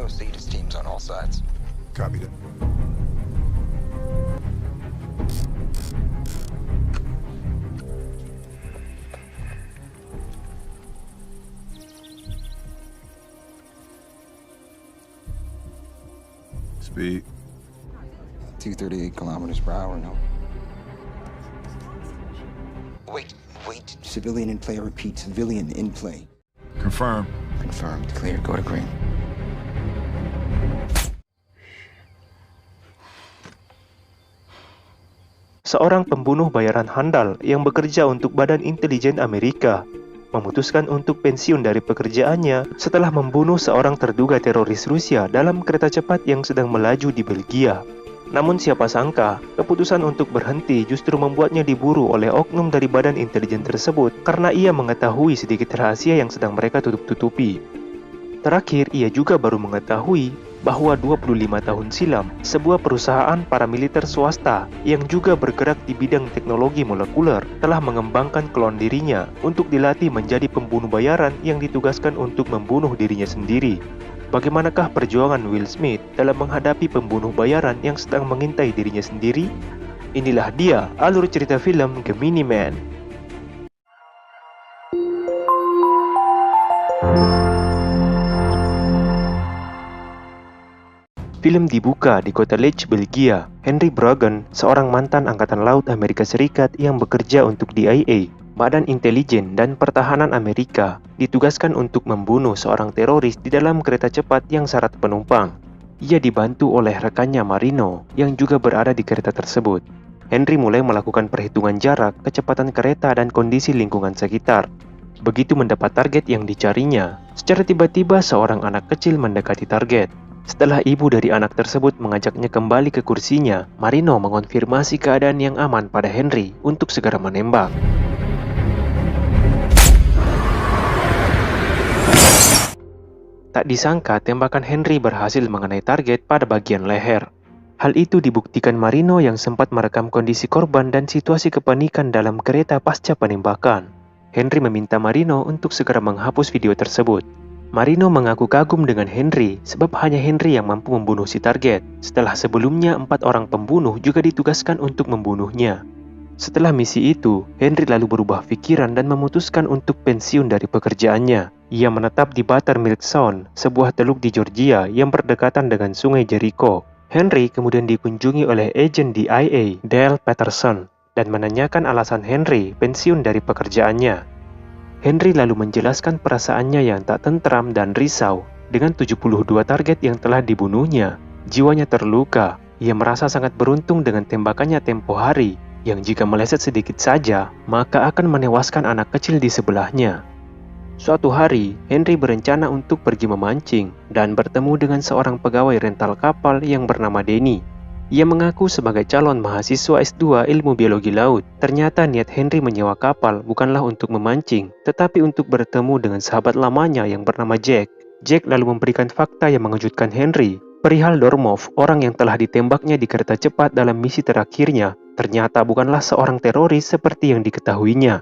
NOC to teams on all sides. Copy that. Speed. 238 kilometers per hour, no. Wait. Civilian in play, repeat, civilian in play. Confirm. Confirmed. Clear. Go to green. Seorang pembunuh bayaran handal yang bekerja untuk Badan Intelijen Amerika memutuskan untuk pensiun dari pekerjaannya setelah membunuh seorang terduga teroris Rusia dalam kereta cepat yang sedang melaju di Belgia. Namun siapa sangka, keputusan untuk berhenti justru membuatnya diburu oleh oknum dari Badan Intelijen tersebut karena ia mengetahui sedikit rahasia yang sedang mereka tutup-tutupi. Terakhir, ia juga baru mengetahui bahwa 25 tahun silam, sebuah perusahaan paramiliter swasta yang juga bergerak di bidang teknologi molekuler telah mengembangkan klon dirinya untuk dilatih menjadi pembunuh bayaran yang ditugaskan untuk membunuh dirinya sendiri. Bagaimanakah perjuangan Will Smith dalam menghadapi pembunuh bayaran yang sedang mengintai dirinya sendiri? Inilah dia alur cerita film Gemini Man. Film dibuka di kota Lech, Belgia. Henry Bragen, seorang mantan Angkatan Laut Amerika Serikat yang bekerja untuk DIA, Badan Intelijen dan Pertahanan Amerika, ditugaskan untuk membunuh seorang teroris di dalam kereta cepat yang syarat penumpang. Ia dibantu oleh rekannya Marino yang juga berada di kereta tersebut. Henry mulai melakukan perhitungan jarak, kecepatan kereta dan kondisi lingkungan sekitar. Begitu mendapat target yang dicarinya, secara tiba-tiba seorang anak kecil mendekati target. Setelah ibu dari anak tersebut mengajaknya kembali ke kursinya, Marino mengonfirmasi keadaan yang aman pada Henry untuk segera menembak. Tak disangka tembakan Henry berhasil mengenai target pada bagian leher. Hal itu dibuktikan Marino yang sempat merekam kondisi korban dan situasi kepanikan dalam kereta pasca penembakan. Henry meminta Marino untuk segera menghapus video tersebut. Marino mengaku kagum dengan Henry sebab hanya Henry yang mampu membunuh si target, setelah sebelumnya 4 orang pembunuh juga ditugaskan untuk membunuhnya. Setelah misi itu, Henry lalu berubah pikiran dan memutuskan untuk pensiun dari pekerjaannya. Ia menetap di Buttermilk Sound, sebuah teluk di Georgia yang berdekatan dengan sungai Jericho. Henry kemudian dikunjungi oleh agen DIA, Dale Patterson, dan menanyakan alasan Henry pensiun dari pekerjaannya. Henry lalu menjelaskan perasaannya yang tak tentram dan risau. Dengan 72 target yang telah dibunuhnya, jiwanya terluka. Ia merasa sangat beruntung dengan tembakannya tempo hari, yang jika meleset sedikit saja, maka akan menewaskan anak kecil di sebelahnya. Suatu hari, Henry berencana untuk pergi memancing dan bertemu dengan seorang pegawai rental kapal yang bernama Denny. Ia mengaku sebagai calon mahasiswa S2 Ilmu Biologi Laut. Ternyata niat Henry menyewa kapal bukanlah untuk memancing, tetapi untuk bertemu dengan sahabat lamanya yang bernama Jack. Jack lalu memberikan fakta yang mengejutkan Henry. Perihal Dormov, orang yang telah ditembaknya di kereta cepat dalam misi terakhirnya, ternyata bukanlah seorang teroris seperti yang diketahuinya.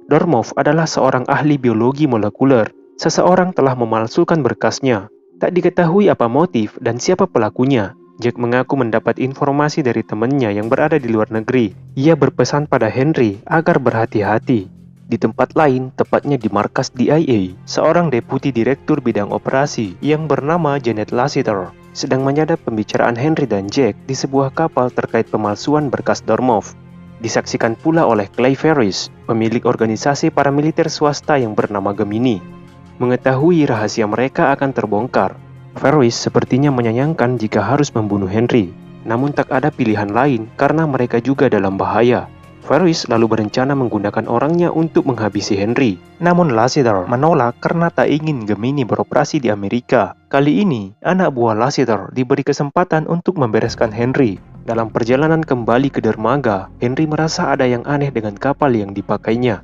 Dormov adalah seorang ahli biologi molekuler. Seseorang telah memalsukan berkasnya. Tak diketahui apa motif dan siapa pelakunya. Jack mengaku mendapat informasi dari temannya yang berada di luar negeri. Ia berpesan pada Henry agar berhati-hati. Di tempat lain, tepatnya di markas DIA, seorang deputi direktur bidang operasi yang bernama Janet Lassiter sedang menyadap pembicaraan Henry dan Jack di sebuah kapal terkait pemalsuan berkas Dormov. Disaksikan pula oleh Clay Ferris, pemilik organisasi paramiliter swasta yang bernama Gemini. Mengetahui rahasia mereka akan terbongkar, Ferris sepertinya menyayangkan jika harus membunuh Henry. Namun tak ada pilihan lain karena mereka juga dalam bahaya. Ferris lalu berencana menggunakan orangnya untuk menghabisi Henry. Namun Lassiter menolak karena tak ingin Gemini beroperasi di Amerika. Kali ini, anak buah Lassiter diberi kesempatan untuk membereskan Henry. Dalam perjalanan kembali ke dermaga, Henry merasa ada yang aneh dengan kapal yang dipakainya.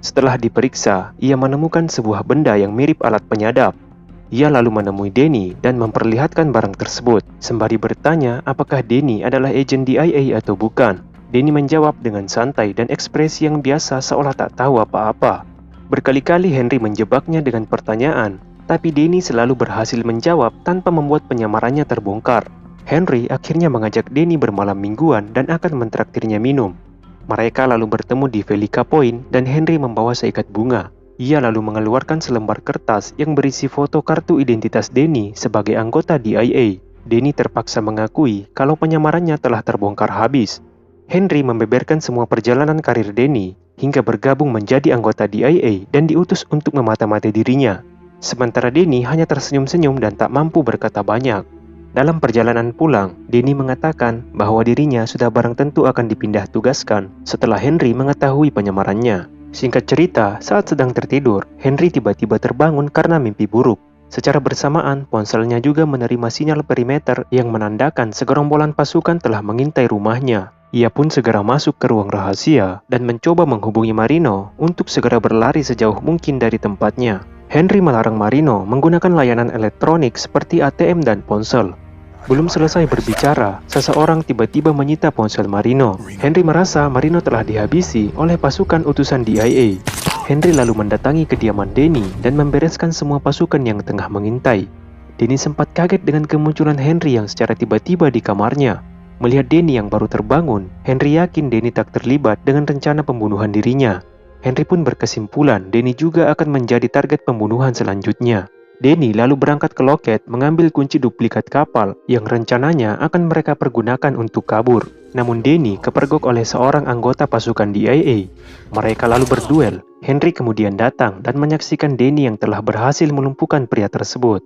Setelah diperiksa, ia menemukan sebuah benda yang mirip alat penyadap. Ia lalu menemui Denny dan memperlihatkan barang tersebut, sembari bertanya apakah Denny adalah agen DIA atau bukan. Denny menjawab dengan santai dan ekspresi yang biasa seolah tak tahu apa-apa. Berkali-kali Henry menjebaknya dengan pertanyaan, tapi Denny selalu berhasil menjawab tanpa membuat penyamarannya terbongkar. Henry akhirnya mengajak Denny bermalam mingguan dan akan mentraktirnya minum. Mereka lalu bertemu di Velika Point dan Henry membawa seikat bunga. Ia lalu mengeluarkan selembar kertas yang berisi foto kartu identitas Denny sebagai anggota DIA. Denny terpaksa mengakui kalau penyamarannya telah terbongkar habis. Henry membeberkan semua perjalanan karir Denny hingga bergabung menjadi anggota DIA dan diutus untuk memata-matai dirinya. Sementara Denny hanya tersenyum-senyum dan tak mampu berkata banyak. Dalam perjalanan pulang, Denny mengatakan bahwa dirinya sudah barang tentu akan dipindah tugaskan setelah Henry mengetahui penyamarannya. Singkat cerita, saat sedang tertidur, Henry tiba-tiba terbangun karena mimpi buruk. Secara bersamaan, ponselnya juga menerima sinyal perimeter yang menandakan segerombolan pasukan telah mengintai rumahnya. Ia pun segera masuk ke ruang rahasia dan mencoba menghubungi Marino untuk segera berlari sejauh mungkin dari tempatnya. Henry melarang Marino menggunakan layanan elektronik seperti ATM dan ponsel. Belum selesai berbicara, seseorang tiba-tiba menyita ponsel Marino. Henry merasa Marino telah dihabisi oleh pasukan utusan DIA. Henry lalu mendatangi kediaman Denny dan membereskan semua pasukan yang tengah mengintai. Denny sempat kaget dengan kemunculan Henry yang secara tiba-tiba di kamarnya. Melihat Denny yang baru terbangun, Henry yakin Denny tak terlibat dengan rencana pembunuhan dirinya. Henry pun berkesimpulan Denny juga akan menjadi target pembunuhan selanjutnya. Denny lalu berangkat ke loket mengambil kunci duplikat kapal yang rencananya akan mereka pergunakan untuk kabur. Namun Denny kepergok oleh seorang anggota pasukan DIA. Mereka lalu berduel. Henry kemudian datang dan menyaksikan Denny yang telah berhasil melumpuhkan pria tersebut.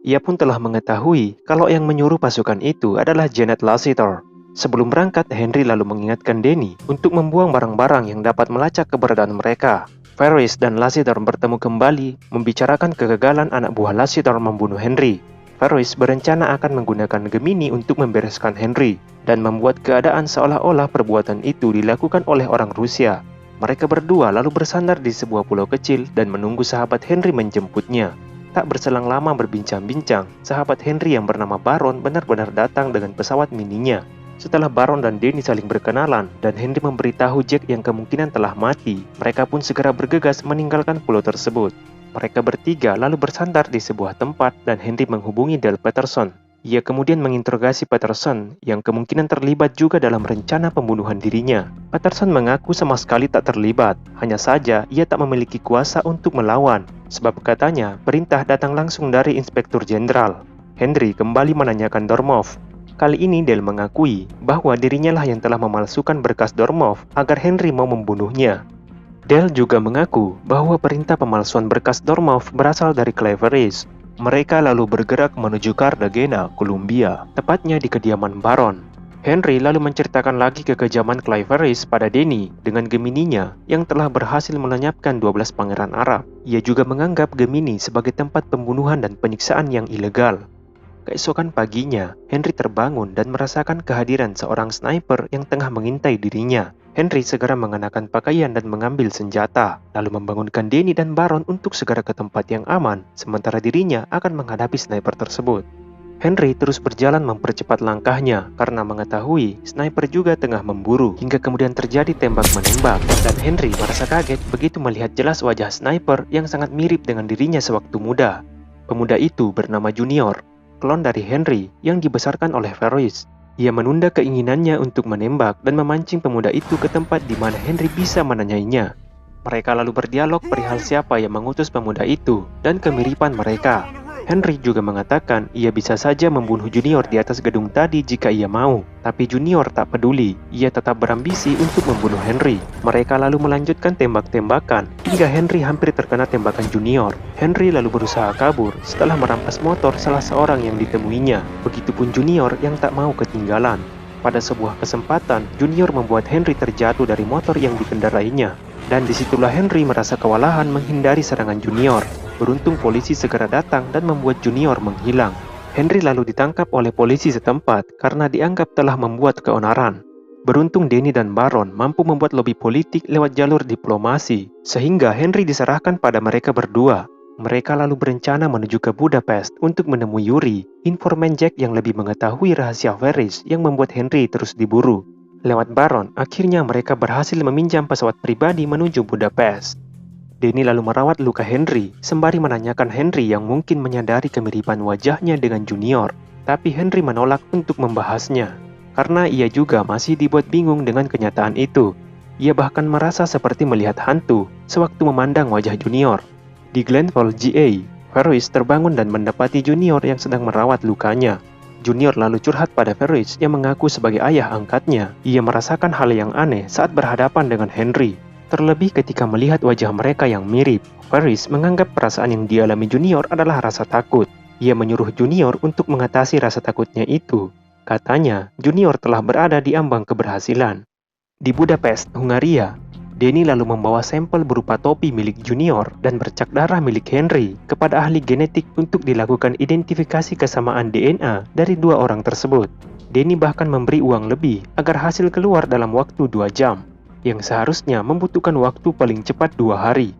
Ia pun telah mengetahui kalau yang menyuruh pasukan itu adalah Janet Lassiter. Sebelum berangkat, Henry lalu mengingatkan Denny untuk membuang barang-barang yang dapat melacak keberadaan mereka. Ferris dan Lassiter bertemu kembali membicarakan kegagalan anak buah Lassiter membunuh Henry. Ferris berencana akan menggunakan Gemini untuk membereskan Henry dan membuat keadaan seolah-olah perbuatan itu dilakukan oleh orang Rusia. Mereka berdua lalu bersandar di sebuah pulau kecil dan menunggu sahabat Henry menjemputnya. Tak berselang lama berbincang-bincang, sahabat Henry yang bernama Baron benar-benar datang dengan pesawat mininya. Setelah Baron dan Denny saling berkenalan dan Henry memberitahu Jack yang kemungkinan telah mati, mereka pun segera bergegas meninggalkan pulau tersebut. Mereka bertiga lalu bersandar di sebuah tempat dan Henry menghubungi Dale Patterson. Ia kemudian menginterogasi Patterson yang kemungkinan terlibat juga dalam rencana pembunuhan dirinya. Patterson mengaku sama sekali tak terlibat, hanya saja ia tak memiliki kuasa untuk melawan, sebab katanya perintah datang langsung dari Inspektur Jenderal. Henry kembali menanyakan Dormov. Kali ini Dale mengakui bahwa dirinya lah yang telah memalsukan berkas Dormov agar Henry mau membunuhnya. Dale juga mengaku bahwa perintah pemalsuan berkas Dormov berasal dari Claveris. Mereka lalu bergerak menuju Cartagena, Colombia, tepatnya di kediaman Baron. Henry lalu menceritakan lagi kekejaman Claveris pada Denny dengan Gemininya yang telah berhasil melenyapkan 12 pangeran Arab. Ia juga menganggap Gemini sebagai tempat pembunuhan dan penyiksaan yang ilegal. Keesokan paginya, Henry terbangun dan merasakan kehadiran seorang sniper yang tengah mengintai dirinya. Henry segera mengenakan pakaian dan mengambil senjata, lalu membangunkan Denny dan Baron untuk segera ke tempat yang aman, sementara dirinya akan menghadapi sniper tersebut. Henry terus berjalan mempercepat langkahnya karena mengetahui sniper juga tengah memburu, hingga kemudian terjadi tembak-menembak, dan Henry merasa kaget begitu melihat jelas wajah sniper yang sangat mirip dengan dirinya sewaktu muda. Pemuda itu bernama Junior, klon dari Henry yang dibesarkan oleh Ferris. Ia menunda keinginannya untuk menembak dan memancing pemuda itu ke tempat di mana Henry bisa menanyainya. Mereka lalu berdialog perihal siapa yang mengutus pemuda itu dan kemiripan mereka. Henry juga mengatakan ia bisa saja membunuh Junior di atas gedung tadi jika ia mau, tapi Junior tak peduli. Ia tetap berambisi untuk membunuh Henry. Mereka lalu melanjutkan tembak-tembakan hingga Henry hampir terkena tembakan Junior. Henry lalu berusaha kabur setelah merampas motor salah seorang yang ditemuinya. Begitupun Junior yang tak mau ketinggalan. Pada sebuah kesempatan, Junior membuat Henry terjatuh dari motor yang dikendarainya. Dan disitulah Henry merasa kewalahan menghindari serangan Junior. Beruntung polisi segera datang dan membuat Junior menghilang. Henry lalu ditangkap oleh polisi setempat karena dianggap telah membuat keonaran. Beruntung Denny dan Baron mampu membuat lobi politik lewat jalur diplomasi, sehingga Henry diserahkan pada mereka berdua. Mereka lalu berencana menuju ke Budapest untuk menemui Yuri, informan Jack yang lebih mengetahui rahasia Ferris yang membuat Henry terus diburu. Lewat Baron, akhirnya mereka berhasil meminjam pesawat pribadi menuju Budapest. Danny lalu merawat luka Henry, sembari menanyakan Henry yang mungkin menyadari kemiripan wajahnya dengan Junior. Tapi Henry menolak untuk membahasnya, karena ia juga masih dibuat bingung dengan kenyataan itu. Ia bahkan merasa seperti melihat hantu sewaktu memandang wajah Junior. Di Glenfall, GA, Ferris terbangun dan mendapati Junior yang sedang merawat lukanya. Junior lalu curhat pada Ferris yang mengaku sebagai ayah angkatnya. Ia merasakan hal yang aneh saat berhadapan dengan Henry. Terlebih ketika melihat wajah mereka yang mirip, Ferris menganggap perasaan yang dialami Junior adalah rasa takut. Ia menyuruh Junior untuk mengatasi rasa takutnya itu. Katanya, Junior telah berada di ambang keberhasilan. Di Budapest, Hungaria, Danny lalu membawa sampel berupa topi milik Junior dan bercak darah milik Henry kepada ahli genetik untuk dilakukan identifikasi kesamaan DNA dari dua orang tersebut. Danny bahkan memberi uang lebih agar hasil keluar dalam waktu 2 jam. Yang seharusnya membutuhkan waktu paling cepat 2 hari.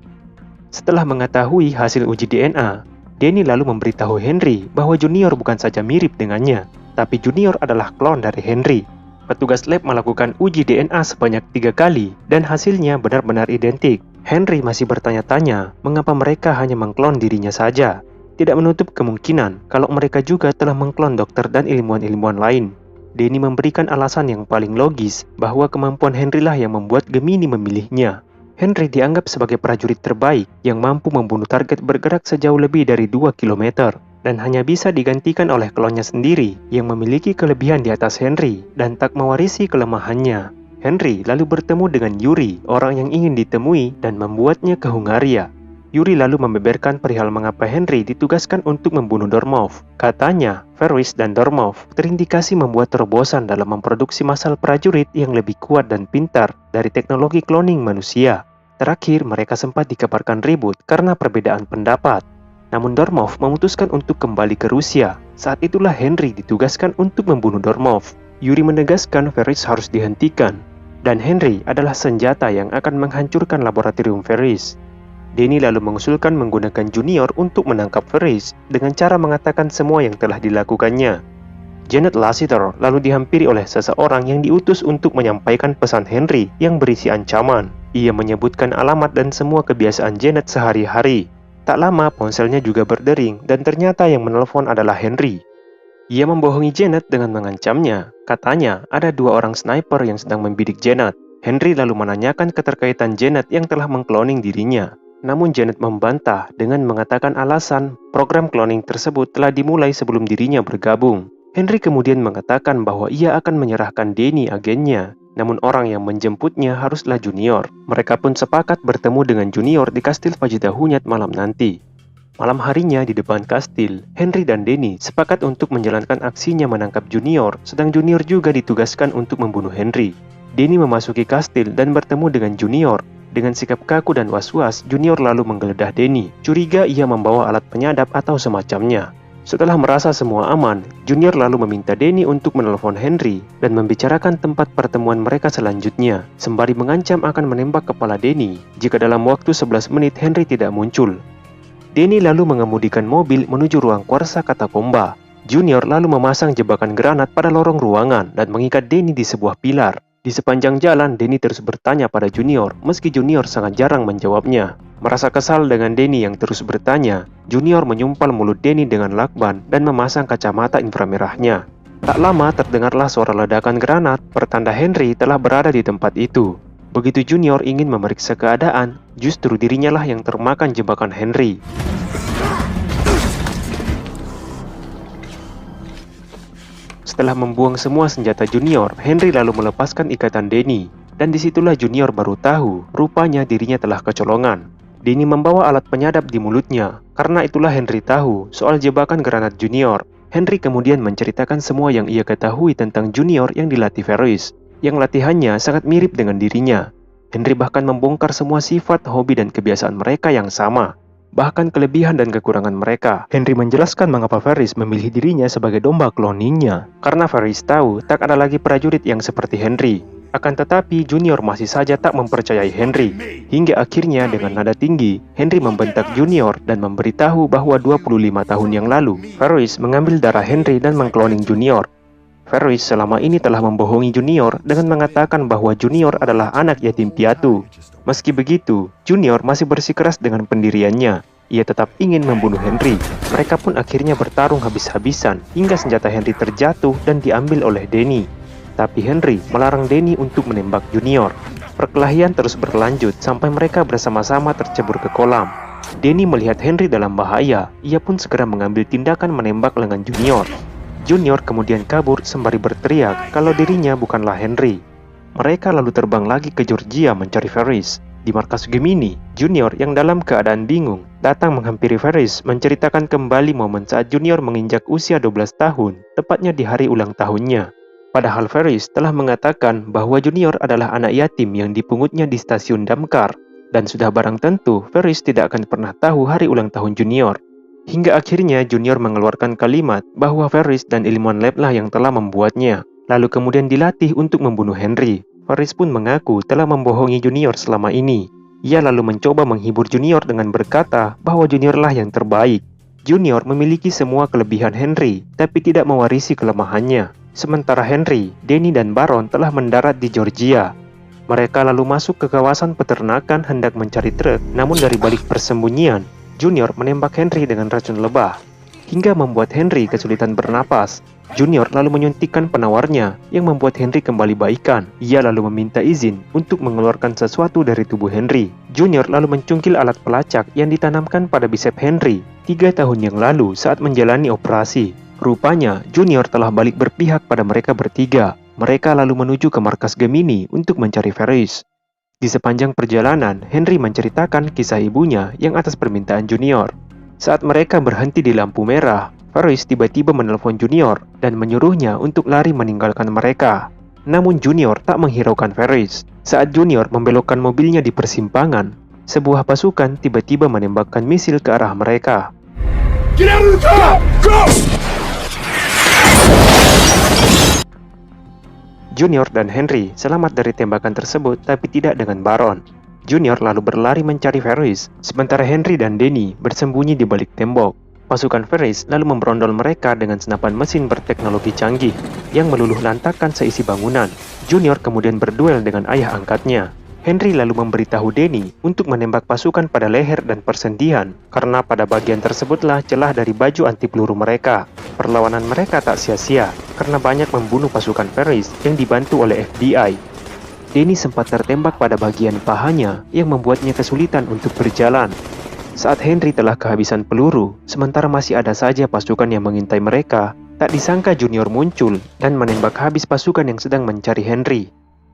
Setelah mengetahui hasil uji DNA, Danny lalu memberitahu Henry bahwa Junior bukan saja mirip dengannya, tapi Junior adalah klon dari Henry. Petugas lab melakukan uji DNA sebanyak 3 kali dan hasilnya benar-benar identik. Henry masih bertanya-tanya mengapa mereka hanya mengklon dirinya saja. Tidak menutup kemungkinan kalau mereka juga telah mengklon dokter dan ilmuwan-ilmuwan lain. Danny memberikan alasan yang paling logis bahwa kemampuan Henry lah yang membuat Gemini memilihnya. Henry dianggap sebagai prajurit terbaik yang mampu membunuh target bergerak sejauh lebih dari 2 km dan hanya bisa digantikan oleh klonnya sendiri yang memiliki kelebihan di atas Henry dan tak mewarisi kelemahannya. Henry lalu bertemu dengan Yuri, orang yang ingin ditemui dan membuatnya ke Hungaria. Yuri lalu membeberkan perihal mengapa Henry ditugaskan untuk membunuh Dormov. Katanya, Ferris dan Dormov terindikasi membuat terobosan dalam memproduksi masal prajurit yang lebih kuat dan pintar dari teknologi cloning manusia. Terakhir, mereka sempat dikabarkan ribut karena perbedaan pendapat. Namun Dormov memutuskan untuk kembali ke Rusia. Saat itulah Henry ditugaskan untuk membunuh Dormov. Yuri menegaskan Ferris harus dihentikan, dan Henry adalah senjata yang akan menghancurkan laboratorium Ferris. Danny lalu mengusulkan menggunakan Junior untuk menangkap Ferris dengan cara mengatakan semua yang telah dilakukannya. Janet Lassiter lalu dihampiri oleh seseorang yang diutus untuk menyampaikan pesan Henry yang berisi ancaman. Ia menyebutkan alamat dan semua kebiasaan Janet sehari-hari. Tak lama ponselnya juga berdering dan ternyata yang menelpon adalah Henry. Ia membohongi Janet dengan mengancamnya. Katanya ada 2 orang sniper yang sedang membidik Janet. Henry lalu menanyakan keterkaitan Janet yang telah mengkloning dirinya. Namun Janet membantah dengan mengatakan alasan program cloning tersebut telah dimulai sebelum dirinya bergabung. Henry kemudian mengatakan bahwa ia akan menyerahkan Danny agennya, namun orang yang menjemputnya haruslah Junior. Mereka pun sepakat bertemu dengan Junior di kastil Vajida Hunyad malam nanti. Malam harinya di depan kastil, Henry dan Danny sepakat untuk menjalankan aksinya menangkap Junior, sedang Junior juga ditugaskan untuk membunuh Henry. Danny memasuki kastil dan bertemu dengan Junior. Dengan sikap kaku dan was-was, Junior lalu menggeledah Danny. Curiga ia membawa alat penyadap atau semacamnya. Setelah merasa semua aman, Junior lalu meminta Danny untuk menelpon Henry dan membicarakan tempat pertemuan mereka selanjutnya, sembari mengancam akan menembak kepala Danny jika dalam waktu 11 menit Henry tidak muncul. Danny lalu mengemudikan mobil menuju ruang kuarsa katakomba. Junior lalu memasang jebakan granat pada lorong ruangan dan mengikat Danny di sebuah pilar. Di sepanjang jalan, Danny terus bertanya pada Junior, meski Junior sangat jarang menjawabnya. Merasa kesal dengan Danny yang terus bertanya, Junior menyumpal mulut Danny dengan lakban dan memasang kacamata inframerahnya. Tak lama terdengarlah suara ledakan granat, pertanda Henry telah berada di tempat itu. Begitu Junior ingin memeriksa keadaan, justru dirinya lah yang termakan jebakan Henry. Setelah membuang semua senjata Junior, Henry lalu melepaskan ikatan Danny. Dan disitulah Junior baru tahu, rupanya dirinya telah kecolongan. Danny membawa alat penyadap di mulutnya. Karena itulah Henry tahu soal jebakan granat Junior. Henry kemudian menceritakan semua yang ia ketahui tentang Junior yang dilatih Ferris, yang latihannya sangat mirip dengan dirinya. Henry bahkan membongkar semua sifat, hobi, dan kebiasaan mereka yang sama. Bahkan kelebihan dan kekurangan mereka. Henry menjelaskan mengapa Ferris memilih dirinya sebagai domba cloningnya. Karena Ferris tahu tak ada lagi prajurit yang seperti Henry. Akan tetapi Junior masih saja tak mempercayai Henry. Hingga akhirnya dengan nada tinggi, Henry membentak Junior dan memberitahu bahwa 25 tahun yang lalu, Ferris mengambil darah Henry dan mengkloning Junior. Ferris selama ini telah membohongi Junior dengan mengatakan bahwa Junior adalah anak yatim piatu. Meski begitu, Junior masih bersikeras dengan pendiriannya. Ia tetap ingin membunuh Henry. Mereka pun akhirnya bertarung habis-habisan hingga senjata Henry terjatuh dan diambil oleh Danny. Tapi Henry melarang Danny untuk menembak Junior. Perkelahian terus berlanjut sampai mereka bersama-sama tercebur ke kolam. Danny melihat Henry dalam bahaya. Ia pun segera mengambil tindakan menembak lengan Junior. Junior kemudian kabur sembari berteriak kalau dirinya bukanlah Henry. Mereka lalu terbang lagi ke Georgia mencari Ferris. Di markas Gemini, Junior yang dalam keadaan bingung datang menghampiri Ferris menceritakan kembali momen saat Junior menginjak usia 12 tahun, tepatnya di hari ulang tahunnya. Padahal Ferris telah mengatakan bahwa Junior adalah anak yatim yang dipungutnya di stasiun damkar, dan sudah barang tentu Ferris tidak akan pernah tahu hari ulang tahun Junior. Hingga akhirnya Junior mengeluarkan kalimat bahwa Ferris dan ilmuwan lablah yang telah membuatnya, lalu kemudian dilatih untuk membunuh Henry. Ferris pun mengaku telah membohongi Junior selama ini. Ia lalu mencoba menghibur Junior dengan berkata bahwa Juniorlah yang terbaik. Junior memiliki semua kelebihan Henry, tapi tidak mewarisi kelemahannya. Sementara Henry, Danny dan Baron telah mendarat di Georgia. Mereka lalu masuk ke kawasan peternakan hendak mencari truk, namun dari balik persembunyian, Junior menembak Henry dengan racun lebah, hingga membuat Henry kesulitan bernapas. Junior lalu menyuntikkan penawarnya yang membuat Henry kembali baikan. Ia lalu meminta izin untuk mengeluarkan sesuatu dari tubuh Henry. Junior lalu mencungkil alat pelacak yang ditanamkan pada bisep Henry 3 tahun yang lalu saat menjalani operasi. Rupanya Junior telah balik berpihak pada mereka bertiga. Mereka lalu menuju ke markas Gemini untuk mencari Ferris. Di sepanjang perjalanan, Henry menceritakan kisah ibunya yang atas permintaan Junior. Saat mereka berhenti di lampu merah, Ferris tiba-tiba menelpon Junior dan menyuruhnya untuk lari meninggalkan mereka. Namun Junior tak menghiraukan Ferris. Saat Junior membelokkan mobilnya di persimpangan, sebuah pasukan tiba-tiba menembakkan misil ke arah mereka. Get out of the car! Go! Junior dan Henry selamat dari tembakan tersebut, tapi tidak dengan Baron. Junior lalu berlari mencari Ferris, sementara Henry dan Danny bersembunyi di balik tembok. Pasukan Ferris lalu memberondol mereka dengan senapan mesin berteknologi canggih yang meluluh lantakkan seisi bangunan. Junior kemudian berduel dengan ayah angkatnya. Henry lalu memberitahu Danny untuk menembak pasukan pada leher dan persendian, karena pada bagian tersebutlah celah dari baju anti peluru mereka. Perlawanan mereka tak sia-sia, karena banyak membunuh pasukan Ferris yang dibantu oleh FBI. Danny sempat tertembak pada bagian pahanya yang membuatnya kesulitan untuk berjalan. Saat Henry telah kehabisan peluru, sementara masih ada saja pasukan yang mengintai mereka, tak disangka Junior muncul dan menembak habis pasukan yang sedang mencari Henry.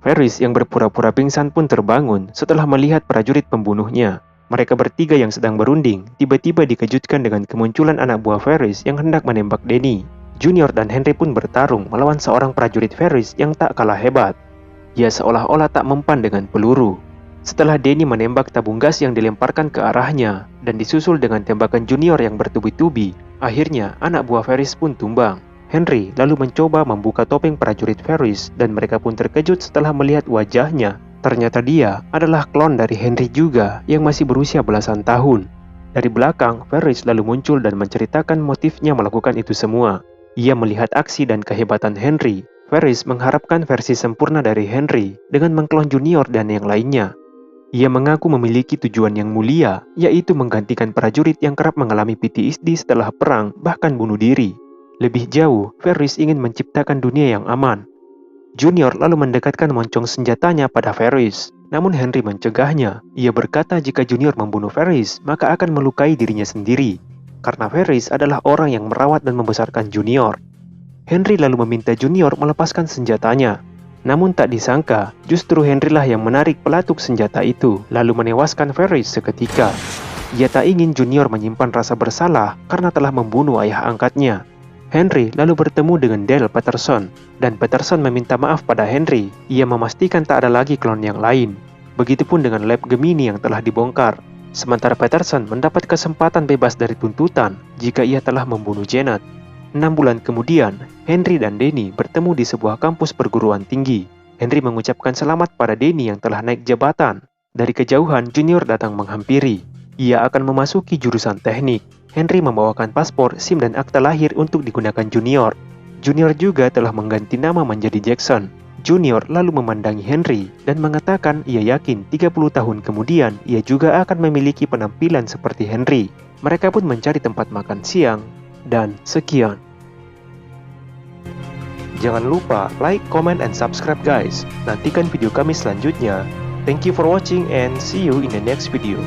Ferris yang berpura-pura pingsan pun terbangun setelah melihat prajurit pembunuhnya. Mereka bertiga yang sedang berunding tiba-tiba dikejutkan dengan kemunculan anak buah Ferris yang hendak menembak Danny. Junior dan Henry pun bertarung melawan seorang prajurit Ferris yang tak kalah hebat. Ia seolah-olah tak mempan dengan peluru. Setelah Danny menembak tabung gas yang dilemparkan ke arahnya dan disusul dengan tembakan Junior yang bertubi-tubi, akhirnya anak buah Ferris pun tumbang. Henry lalu mencoba membuka topeng prajurit Ferris dan mereka pun terkejut setelah melihat wajahnya. Ternyata dia adalah klon dari Henry juga yang masih berusia belasan tahun. Dari belakang, Ferris lalu muncul dan menceritakan motifnya melakukan itu semua. Ia melihat aksi dan kehebatan Henry. Ferris mengharapkan versi sempurna dari Henry dengan mengklon Junior dan yang lainnya. Ia mengaku memiliki tujuan yang mulia, yaitu menggantikan prajurit yang kerap mengalami PTSD setelah perang, bahkan bunuh diri. Lebih jauh, Ferris ingin menciptakan dunia yang aman. Junior lalu mendekatkan moncong senjatanya pada Ferris, namun Henry mencegahnya. Ia berkata jika Junior membunuh Ferris, maka akan melukai dirinya sendiri, karena Ferris adalah orang yang merawat dan membesarkan Junior. Henry lalu meminta Junior melepaskan senjatanya. Namun tak disangka, justru Henry lah yang menarik pelatuk senjata itu, lalu menewaskan Ferris seketika. Ia tak ingin Junior menyimpan rasa bersalah karena telah membunuh ayah angkatnya. Henry lalu bertemu dengan Dale Patterson, dan Patterson meminta maaf pada Henry. Ia memastikan tak ada lagi klon yang lain. Begitupun dengan lab Gemini yang telah dibongkar. Sementara Patterson mendapat kesempatan bebas dari tuntutan jika ia telah membunuh Janet. 6 bulan kemudian, Henry dan Danny bertemu di sebuah kampus perguruan tinggi. Henry mengucapkan selamat pada Danny yang telah naik jabatan. Dari kejauhan, Junior datang menghampiri. Ia akan memasuki jurusan teknik. Henry membawakan paspor, SIM, dan akta lahir untuk digunakan Junior. Junior juga telah mengganti nama menjadi Jackson. Junior lalu memandangi Henry dan mengatakan ia yakin 30 tahun kemudian ia juga akan memiliki penampilan seperti Henry. Mereka pun mencari tempat makan siang, dan sekian. Jangan lupa like, comment, and subscribe guys. Nantikan video kami selanjutnya. Thank you for watching and see you in the next video.